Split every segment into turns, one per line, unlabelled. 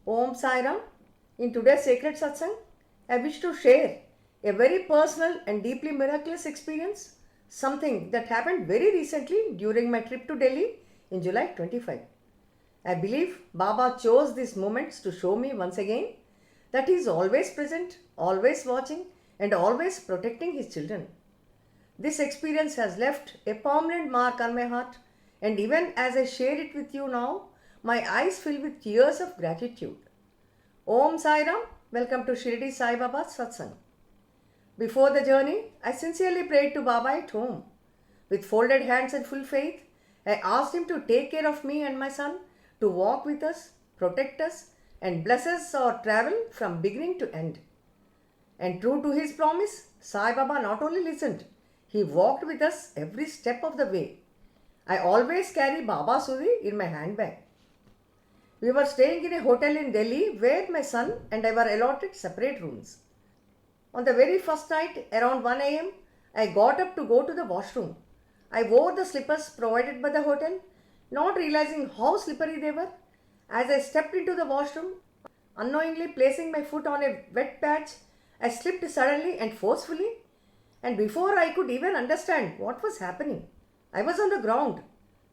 Om Sai Ram. In today's Sacred Satsang, I wish to share a very personal and deeply miraculous experience, something that happened very recently during my trip to Delhi in July 25. I believe Baba chose these moments to show me once again that he is always present, always watching, and always protecting his children. This experience has left a permanent mark on my heart, and even as I share it with you now, my eyes fill with tears of gratitude. Om Sai Ram, welcome to Shirdi Sai Baba Satsang. Before the journey, I sincerely prayed to Baba at home. With folded hands and full faith, I asked him to take care of me and my son, to walk with us, protect us, and bless us our travel from beginning to end. And true to his promise, Sai Baba not only listened, he walked with us every step of the way. I always carry Baba Suri in my handbag. We were staying in a hotel in Delhi where my son and I were allotted separate rooms. On the very first night, around 1 am, I got up to go to the washroom. I wore the slippers provided by the hotel, not realizing how slippery they were. As I stepped into the washroom, unknowingly placing my foot on a wet patch, I slipped suddenly and forcefully, and before I could even understand what was happening, I was on the ground,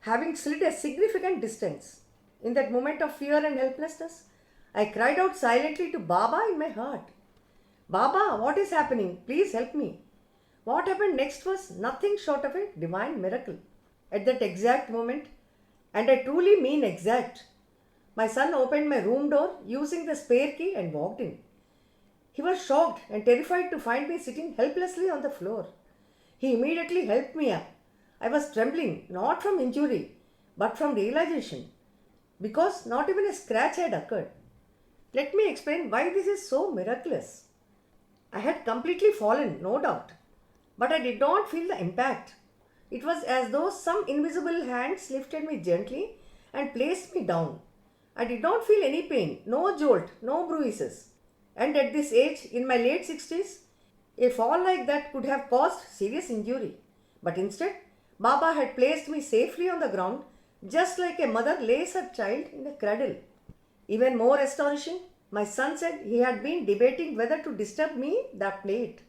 having slid a significant distance. In that moment of fear and helplessness, I cried out silently to Baba in my heart. Baba, what is happening? Please help me. What happened next was nothing short of a divine miracle. At that exact moment, and I truly mean exact, my son opened my room door using the spare key and walked in. He was shocked and terrified to find me sitting helplessly on the floor. He immediately helped me up. I was trembling, not from injury, but from realization, because not even a scratch had occurred. Let me explain why this is so miraculous. I had completely fallen, no doubt, but I did not feel the impact. It was as though some invisible hands lifted me gently and placed me down. I did not feel any pain, no jolt, no bruises. And at this age, in my late 60s, a fall like that could have caused serious injury. But instead, Baba had placed me safely on the ground, just like a mother lays her child in a cradle. Even more astonishing, my son said he had been debating whether to disturb me that late.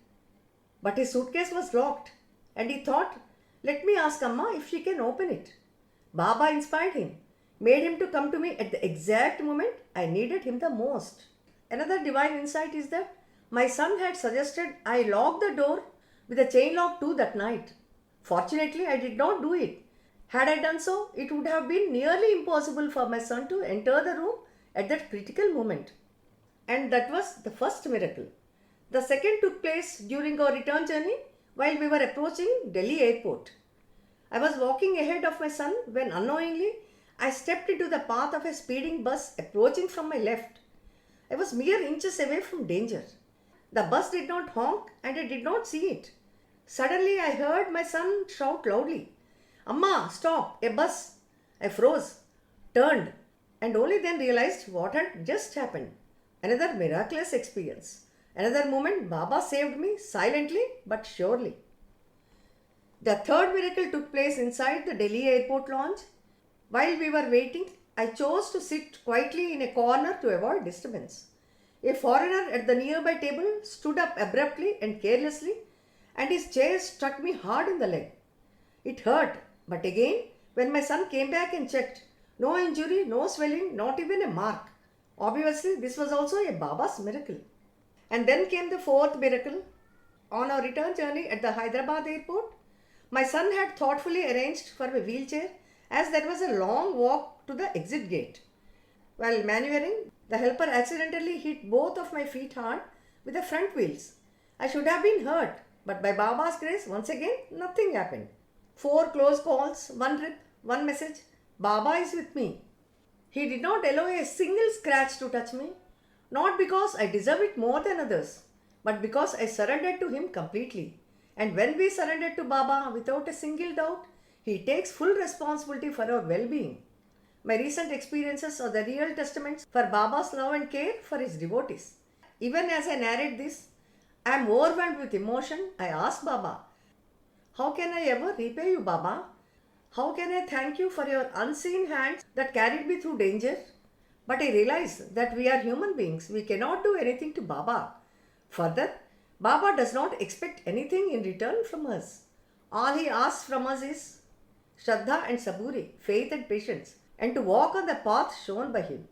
But his suitcase was locked, and he thought, let me ask Amma if she can open it. Baba inspired him, made him to come to me at the exact moment I needed him the most. Another divine insight is that my son had suggested I lock the door with a chain lock too that night. Fortunately, I did not do it. Had I done so, it would have been nearly impossible for my son to enter the room at that critical moment. And that was the first miracle. The second took place during our return journey while we were approaching Delhi airport. I was walking ahead of my son when unknowingly I stepped into the path of a speeding bus approaching from my left. I was mere inches away from danger. The bus did not honk and I did not see it. Suddenly I heard my son shout loudly, Amma, stop, a bus. I froze, turned, and only then realized what had just happened. Another miraculous experience. Another moment Baba saved me silently but surely. The third miracle took place inside the Delhi airport lounge. While we were waiting, I chose to sit quietly in a corner to avoid disturbance. A foreigner at the nearby table stood up abruptly and carelessly, and his chair struck me hard in the leg. It hurt, but again, when my son came back and checked, no injury, no swelling, not even a mark. Obviously, this was also a Baba's miracle. And then came the fourth miracle. On our return journey at the Hyderabad airport, my son had thoughtfully arranged for a wheelchair as there was a long walk to the exit gate. While maneuvering, the helper accidentally hit both of my feet hard with the front wheels. I should have been hurt, but by Baba's grace, once again, nothing happened. Four close calls, one rip, one message. Baba is with me. He did not allow a single scratch to touch me, not because I deserve it more than others, but because I surrendered to him completely. And when we surrender to Baba without a single doubt, he takes full responsibility for our well being. My recent experiences are the real testaments for Baba's love and care for his devotees. Even as I narrate this, I am overwhelmed with emotion. I ask Baba, how can I ever repay you, Baba? How can I thank you for your unseen hands that carried me through danger? But I realized that we are human beings. We cannot do anything to Baba. Further, Baba does not expect anything in return from us. All he asks from us is Shraddha and Saburi, faith and patience, and to walk on the path shown by him.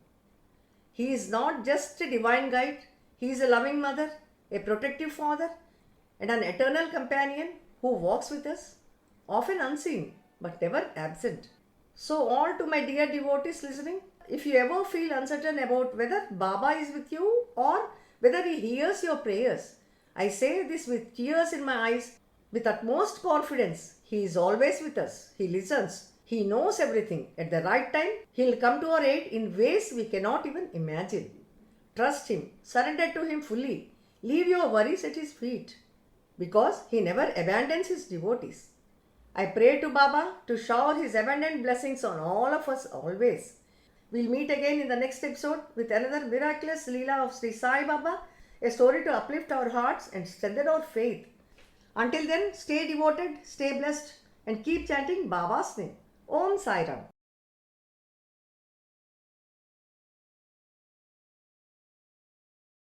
He is not just a divine guide, he is a loving mother, a protective father, and an eternal companion who walks with us, often unseen but never absent. So, all to my dear devotees listening, if you ever feel uncertain about whether Baba is with you or whether he hears your prayers, I say this with tears in my eyes with utmost confidence. He is always with us. He listens. He knows everything. At the right time, He'll come to our aid in ways we cannot even imagine. Trust Him. Surrender to Him fully. Leave your worries at His feet because He never abandons His devotees. I pray to Baba to shower His abundant blessings on all of us always. We'll meet again in the next episode with another miraculous Leela of Sri Sai Baba, a story to uplift our hearts and strengthen our faith. Until then, stay devoted, stay blessed, and keep chanting Baba's name. Om Sai Ram.